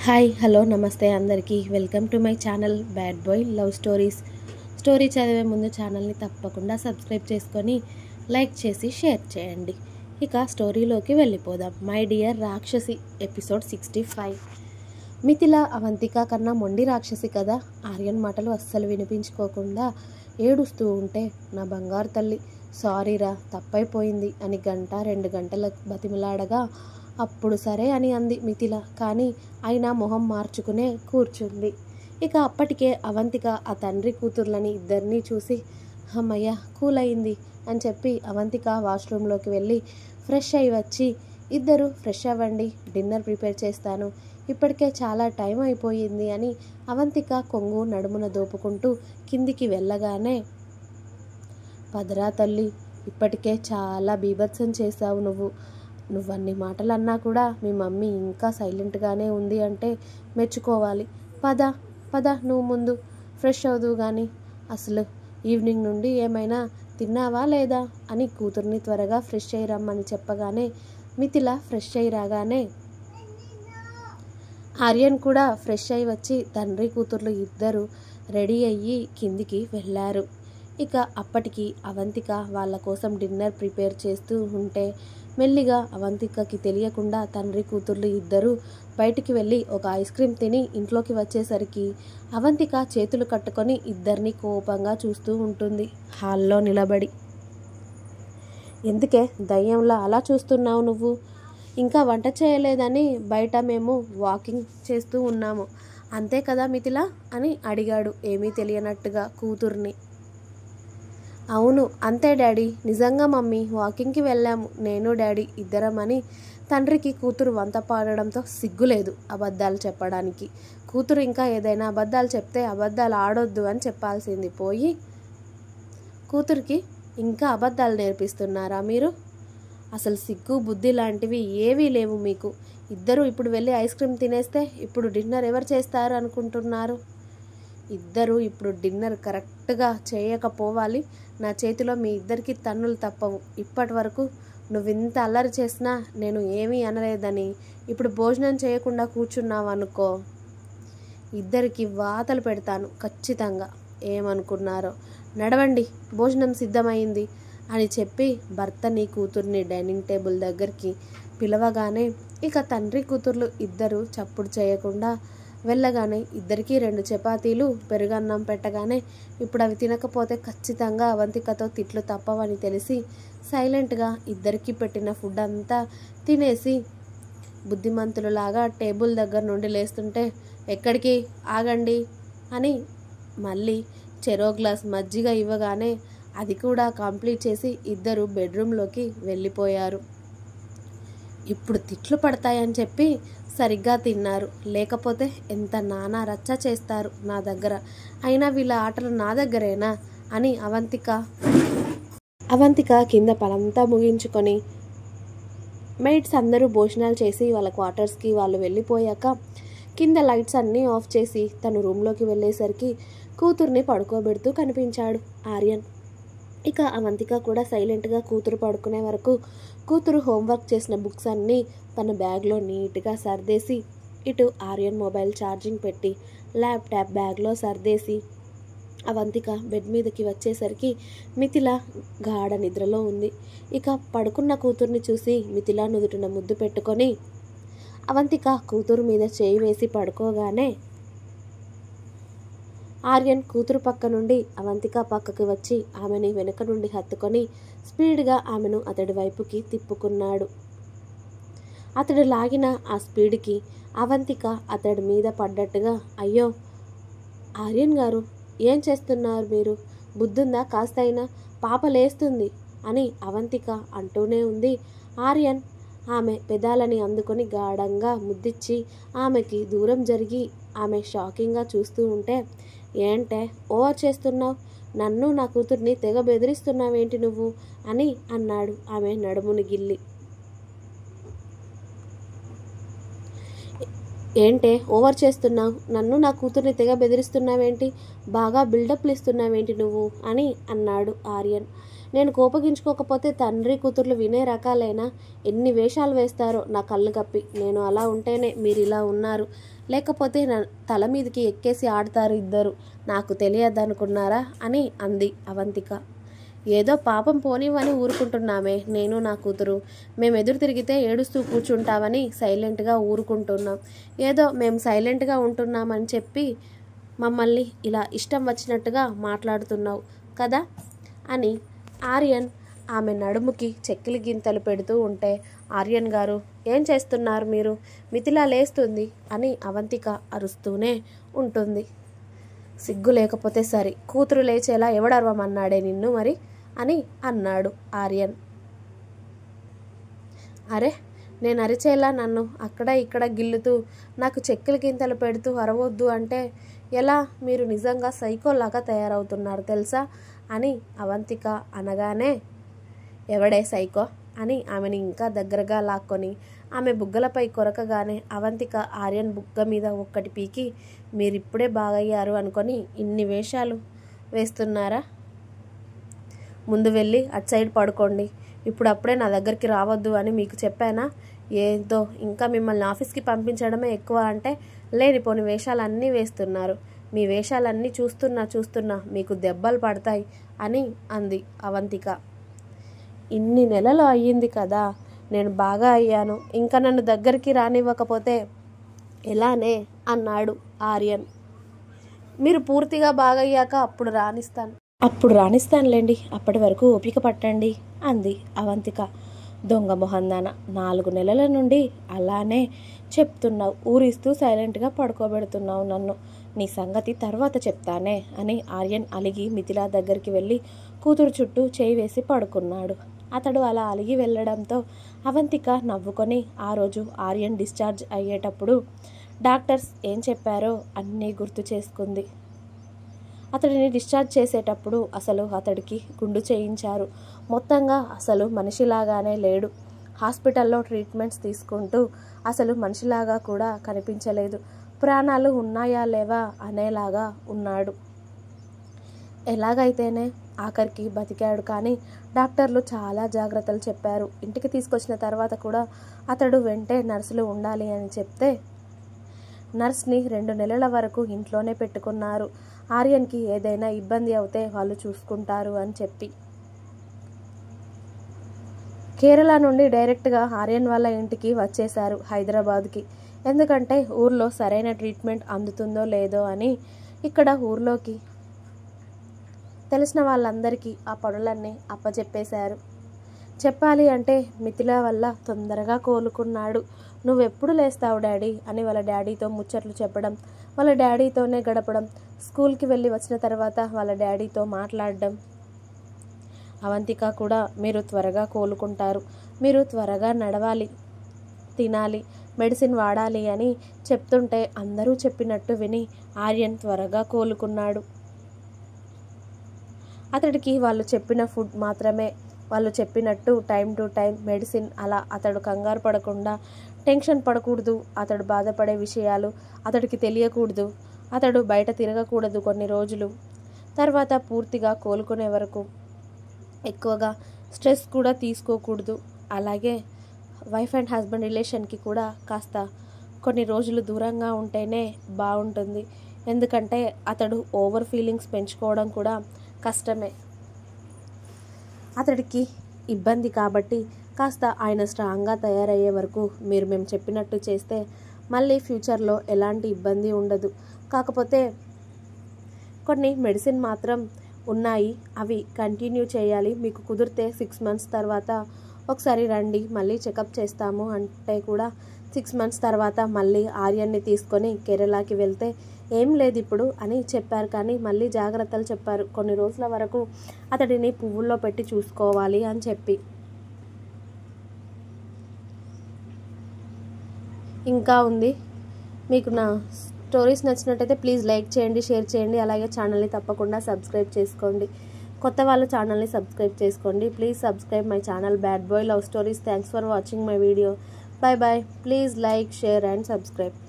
Hi hello నమస్తే అందరికీ welcome to my channel bad boy love stories. Story చదివే ముందు ఛానల్ని తప్పకుండా సబ్స్క్రైబ్ చేసుకొని లైక్ చేసి షేర్ చేయండి. ఇక స్టోరీలోకి వెళ్ళిపోదాం. మై డియర్ రాక్షసి ఎపిసోడ్ 65. మిథిల అవంతిక కన్నా మొండి రాక్షసి కదా. ఆర్యన్ మాటలు అస్సలు వినిపించుకోకుండా ఏడుస్తూ ఉంటే, నా బంగారు తల్లి సారీరా తప్పైపోయింది అని 1-2 గంటల బతిమలాడగా అప్పుడు సరే అని అంది మిథిల. కానీ అయినా మొహం మార్చుకునే కూర్చుంది. ఇక అప్పటికే అవంతిక ఆ తండ్రి కూతుర్లని ఇద్దరినీ చూసి అమ్మయ్య కూల్ అయింది అని చెప్పి అవంతిక వాష్రూమ్లోకి వెళ్ళి ఫ్రెష్ అయి వచ్చి, ఇద్దరు ఫ్రెష్ అవ్వండి, డిన్నర్ ప్రిపేర్ చేస్తాను, ఇప్పటికే చాలా టైం అయిపోయింది అని అవంతిక కొంగు నడుమున దోపుకుంటూ కిందికి వెళ్ళగానే, పదరా తల్లి, ఇప్పటికే చాలా బీభత్సం చేశావు నువ్వన్ని మాటలు అన్నా కూడా మీ మమ్మీ ఇంకా సైలెంట్గానే ఉంది అంటే మెచ్చుకోవాలి. పద పద నువ్వు ముందు ఫ్రెష్ అవుదువు కానీ. అసలు ఈవినింగ్ నుండి ఏమైనా తిన్నావా లేదా అని కూతుర్ని త్వరగా ఫ్రెష్ అయ్యి రమ్మని చెప్పగానే మిథిల ఫ్రెష్ అయ్యి రాగానే ఆర్యన్ కూడా ఫ్రెష్ అయ్యి వచ్చి తండ్రి కూతుర్లు ఇద్దరు రెడీ అయ్యి కిందికి వెళ్ళారు. ఇక అప్పటికి అవంతిక వాళ్ళ కోసం డిన్నర్ ప్రిపేర్ చేస్తూ ఉంటే మెల్లిగా అవంతికకి తెలియకుండా తండ్రి కూతుర్లు ఇద్దరు బయటికి వెళ్ళి ఒక ఐస్ క్రీమ్ తిని ఇంట్లోకి వచ్చేసరికి అవంతిక చేతులు కట్టుకొని ఇద్దరిని కోపంగా చూస్తూ ఉంటుంది హాల్లో నిలబడి. ఎందుకే దయ్యంలా అలా చూస్తున్నావు నువ్వు? ఇంకా వంట చేయలేదని బయట మేము వాకింగ్ చేస్తూ ఉన్నాము అంతే కదా మిథిల అని అడిగాడు ఏమీ తెలియనట్టుగా కూతుర్ని. అవును అంతే డాడీ, నిజంగా మమ్మీ వాకింగ్కి వెళ్ళాము నేను డాడీ ఇద్దరం అని తండ్రికి కూతురు వంత పాడడంతో సిగ్గులేదు అబద్ధాలు చెప్పడానికి. కూతురు ఇంకా ఏదైనా అబద్ధాలు చెప్తే అబద్ధాలు ఆడొద్దు అని చెప్పాల్సింది పోయి కూతురికి ఇంకా అబద్ధాలు నేర్పిస్తున్నారా మీరు? అసలు సిగ్గు బుద్ధి లాంటివి ఏవీ లేవు మీకు. ఇద్దరు ఇప్పుడు వెళ్ళి ఐస్ క్రీమ్ తినేస్తే ఇప్పుడు డిన్నర్ ఎవరు చేస్తారు అనుకుంటున్నారు? ఇద్దరు ఇప్పుడు డిన్నర్ కరెక్ట్గా చేయకపోవాలి. నా చేతిలో మీ ఇద్దరికి తన్నులు తప్పవు. ఇప్పటి వరకు నువ్వింత అల్లరి చేసినా నేను ఏమీ అనలేదని ఇప్పుడు భోజనం చేయకుండా కూర్చున్నావు అనుకో, ఇద్దరికి వాతలు పెడతాను ఖచ్చితంగా. ఏమనుకున్నారో, నడవండి భోజనం సిద్ధమైంది అని చెప్పి భర్తని కూతుర్ని డైనింగ్ టేబుల్ దగ్గరికి పిలవగానే ఇక తండ్రి కూతుర్లు ఇద్దరు చప్పుడు చేయకుండా వెళ్ళగానే ఇద్దరికి 2 చపాతీలు పెరుగన్నం పెట్టగానే ఇప్పుడు అవి తినకపోతే ఖచ్చితంగా అవంతికతో తిట్లు తప్పవని తెలిసి సైలెంట్గా ఇద్దరికి పెట్టిన ఫుడ్ అంతా తినేసి బుద్ధిమంతులులాగా టేబుల్ దగ్గర నుండి లేస్తుంటే, ఎక్కడికి ఆగండి అని మళ్ళీ చెరో గ్లాస్ మజ్జిగ ఇవ్వగానే అది కూడా కంప్లీట్ చేసి ఇద్దరు బెడ్రూమ్లోకి వెళ్ళిపోయారు. ఇప్పుడు తిట్లు పడతాయని చెప్పి సరిగ్గా తిన్నారు, లేకపోతే ఎంత నానా రచ్చ చేస్తారు నా దగ్గర. అయినా వీళ్ళ ఆటలు నా దగ్గరేనా అని అవంతిక కింద పనంతా ముగించుకొని మెయిట్స్ అందరూ భోజనాలు చేసి వాళ్ళ క్వార్టర్స్కి వాళ్ళు వెళ్ళిపోయాక కింద లైట్స్ అన్నీ ఆఫ్ చేసి తను రూమ్లోకి వెళ్ళేసరికి కూతుర్ని పడుకోబెడుతూ కనిపించాడు ఆర్యన్. ఇక అవంతిక కూడా సైలెంట్గా కూతురు పడుకునే వరకు కూతురు హోంవర్క్ చేసిన బుక్స్ అన్నీ తన బ్యాగ్లో నీట్గా సర్దేసి, ఇటు ఆర్యన్ మొబైల్ ఛార్జింగ్ పెట్టి ల్యాప్టాప్ బ్యాగ్లో సర్దేసి అవంతిక బెడ్ మీదకి వచ్చేసరికి మిథిల గాఢ నిద్రలో ఉంది. ఇక పడుకున్న కూతుర్ని చూసి మిథిల నుదుటిన ముద్దు పెట్టుకొని అవంతిక కూతురు మీద చేయి వేసి పడుకోగానే ఆర్యన్ కూతురు పక్క నుండి అవంతిక పక్కకి వచ్చి ఆమెని వెనుక నుండి హత్తుకొని స్పీడ్గా ఆమెను అతడి వైపుకి తిప్పుకున్నాడు. అతడు లాగిన ఆ స్పీడ్కి అవంతిక అతడి మీద పడ్డట్టుగా, అయ్యో ఆర్యన్ గారు ఏం చేస్తున్నారు మీరు? బుద్ధుందా కాస్తైనా? పాప లేస్తుంది అని అవంతిక అంటూనే ఉంది. ఆర్యన్ ఆమె పెదాలని అందుకొని గాఢంగా ముద్దిచ్చి ఆమెకి దూరం జరిగి ఆమె షాకింగ్గా చూస్తూ ఉంటే, ఏంటే ఓవర్ చేస్తున్నావు? నన్ను నా కూతుర్ని తెగ బెదిరిస్తున్నావేంటి నువ్వు అని అన్నాడు ఆమె నడుముని గిల్లి. ఏంటే ఓవర్ చేస్తున్నావు? నన్ను నా కూతుర్ని తెగ బెదిరిస్తున్నావేంటి? బాగా బిల్డప్లు ఇస్తున్నావేంటి నువ్వు అని అన్నాడు ఆర్యన్. నేను కోపగించుకోకపోతే తండ్రి కూతుర్లు వినే రకాలైనా ఎన్ని వేషాలు వేస్తారో నా కళ్ళు కప్పి. నేను అలా ఉంటేనే మీరు ఇలా ఉన్నారు, లేకపోతే నా తల మీదకి ఎక్కేసి ఆడతారు ఇద్దరు. నాకు తెలియదనుకున్నారా అని అంది అవంతిక. ఏదో పాపం పోనివని ఊరుకుంటున్నామే నేను నా కూతురు. మేము ఎదురు తిరిగితే ఏడుస్తూ కూర్చుంటామని సైలెంట్గా ఊరుకుంటున్నాం. ఏదో మేము సైలెంట్గా ఉంటున్నామని చెప్పి మమ్మల్ని ఇలా ఇష్టం వచ్చినట్టుగా మాట్లాడుతున్నావు కదా అని ఆర్యన్ ఆమె నడుముకి చెక్కిలి గింతలు పెడుతూ ఉంటే, ఆర్యన్ గారు ఏం చేస్తున్నారు మీరు? మిథిల లేస్తుంది అని అవంతిక అరుస్తూనే ఉంటుంది. సిగ్గు లేకపోతే సరి, కూతురు లేచేలా ఎవడరవమన్నాడే నిన్ను మరి అని అన్నాడు ఆర్యన్. అరే, నేను అరిచేలా నన్ను అక్కడ ఇక్కడ గిల్లుతూ నాకు చెక్కులు గింతలు పెడుతూ అరవద్దు అంటే ఎలా? మీరు నిజంగా సైకోలాగా తయారవుతున్నారు తెలుసా అని అవంతిక అనగానే, ఎవడే సైకో అని ఆమెని ఇంకా దగ్గరగా లాక్కొని ఆమె బుగ్గలపై కొరకగానే అవంతిక ఆర్యన్ బుగ్గ మీద ఒక్కటి పీకి, మీరిప్పుడే బాగయ్యారు అనుకొని ఇన్ని వేషాలు వేస్తున్నారా? ముందు వెళ్ళి అటు సైడ్ పడుకోండి. ఇప్పుడు అప్పుడే నా దగ్గరికి రావద్దు అని మీకు చెప్పానా? ఏదో ఇంకా మిమ్మల్ని ఆఫీస్కి పంపించడమే ఎక్కువ అంటే లేనిపోని వేషాలన్నీ వేస్తున్నారు. మీ వేషాలన్నీ చూస్తున్నా మీకు దెబ్బలు పడతాయి అని అంది అవంతిక. ఇన్ని నెలలు అయ్యింది కదా, నేను బాగా అయ్యాను, ఇంకా నన్ను దగ్గరికి రానివ్వకపోతే ఎలానే అన్నాడు ఆర్యన్. మీరు పూర్తిగా బాగయ్యాక అప్పుడు రానిస్తానులేండి, అప్పటి వరకు ఓపిక పట్టండి అంది అవంతిక. దొంగ మొహందాన, 4 నెలల నుండి అలానే చెప్తున్నావు, ఊరిస్తూ సైలెంట్గా పడుకోబెడుతున్నావు నన్ను. నీ సంగతి తర్వాత చెప్తానే అని ఆర్యన్ అలిగి మిథిల దగ్గరికి వెళ్ళి కూతురు చుట్టూ చేయి వేసి పడుకున్నాడు. అతడు అలా అలిగి వెళ్ళడంతో అవంతిక నవ్వుకొని ఆ రోజు ఆర్యన్ డిశ్చార్జ్ అయ్యేటప్పుడు డాక్టర్స్ ఏం చెప్పారో అన్నీ గుర్తు చేసుకుంది. అతడిని డిశ్చార్జ్ చేసేటప్పుడు అసలు అతడికి గుండు చేయించారు. మొత్తంగా అసలు మనిషిలాగానే లేడు. హాస్పిటల్లో ట్రీట్మెంట్స్ తీసుకుంటూ అసలు మనిషిలాగా కూడా కనిపించలేదు. ప్రాణాలు ఉన్నాయా లేవా అనేలాగా ఉన్నాడు. ఎలాగైతేనే ఆఖరికి బతికాడు. కానీ డాక్టర్లు చాలా జాగ్రత్తలు చెప్పారు. ఇంటికి తీసుకొచ్చిన తర్వాత కూడా అతడు వెంటే నర్సులు ఉండాలి అని చెప్తే నర్స్ని 2 నెలల వరకు ఇంట్లోనే పెట్టుకున్నారు. ఆర్యన్కి ఏదైనా ఇబ్బంది అవుతే వాళ్ళు చూసుకుంటారు అని చెప్పి. కేరళ నుండి డైరెక్ట్గా ఆర్యన్ వాళ్ళ ఇంటికి వచ్చేశారు హైదరాబాద్కి. ఎందుకంటే ఊర్లో సరైన ట్రీట్మెంట్ అందుతుందో లేదో అని. ఇక్కడ ఊర్లోకి తెలిసిన వాళ్ళందరికీ ఆ పనులన్నీ అప్పచెప్పేశారు. చెప్పాలి అంటే మిథిల వల్ల తొందరగా కోలుకున్నాడు. నువ్వెప్పుడు లేస్తావు డాడీ అని వాళ్ళ డాడీతో ముచ్చట్లు చెప్పడం, వాళ్ళ డాడీతోనే గడపడం, స్కూల్కి వెళ్ళి వచ్చిన తర్వాత వాళ్ళ డాడీతో మాట్లాడడం. అవంతిక కూడా మీరు త్వరగా కోలుకుంటారు, మీరు త్వరగా నడవాలి, తినాలి, మెడిసిన్ వాడాలి అని చెప్తుంటే అందరూ చెప్పినట్టు విని ఆర్యన్ త్వరగా కోలుకున్నాడు. అతడికి వాళ్ళు చెప్పిన ఫుడ్ మాత్రమే, వాళ్ళు చెప్పినట్టు టైం టు టైం మెడిసిన్. అలా అతడు కంగారు పడకుండా, టెన్షన్ పడకూడదు. అతడు బాధపడే విషయాలు అతడికి తెలియకూడదు. అతడు బయట తిరగకూడదు కొన్ని రోజులు. తర్వాత పూర్తిగా కోలుకునే వరకు ఎక్కువగా స్ట్రెస్ కూడా తీసుకోకూడదు. అలాగే వైఫ్ అండ్ హస్బెండ్ రిలేషన్కి కూడా కాస్త కొన్ని రోజులు దూరంగా ఉంటేనే బాగుంటుంది. ఎందుకంటే అతడు ఓవర్ ఫీలింగ్స్ పెంచుకోవడం కూడా కష్టమే, అతడికి ఇబ్బంది. కాబట్టి కాస్త ఆయన స్ట్రాంగ్గా తయారయ్యే వరకు మీరు మేము చెప్పినట్టు చేస్తే మళ్ళీ ఫ్యూచర్లో ఎలాంటి ఇబ్బంది ఉండదు. కాకపోతే కొన్ని మెడిసిన్ మాత్రం ఉన్నాయి, అవి కంటిన్యూ చేయాలి. మీకు కుదిరితే 6 months తర్వాత ఒకసారి రండి, మళ్ళీ చెకప్ చేస్తాము అంటే కూడా 6 months తర్వాత మళ్ళీ ఆర్యన్ని తీసుకొని కేరళకి వెళ్తే ఏం లేదు ఇప్పుడు అని చెప్పారు. కానీ మళ్ళీ జాగ్రత్తలు చెప్పారు. కొన్ని రోజుల వరకు అతడిని పువ్వుల్లో పెట్టి చూసుకోవాలి అని చెప్పి. ఇంకా ఉంది. మీకు నా స్టోరీస్ నచ్చినట్టయితే ప్లీజ్ లైక్ చేయండి, షేర్ చేయండి. అలాగే ఛానల్ని తప్పకుండా సబ్స్క్రైబ్ చేసుకోండి. కొత్త వాళ్ళు ఛానల్ని సబ్స్క్రైబ్ చేసుకోండి. Please subscribe my channel bad boy love stories. Thanks for watching my video. Bye bye. Please like, share and subscribe.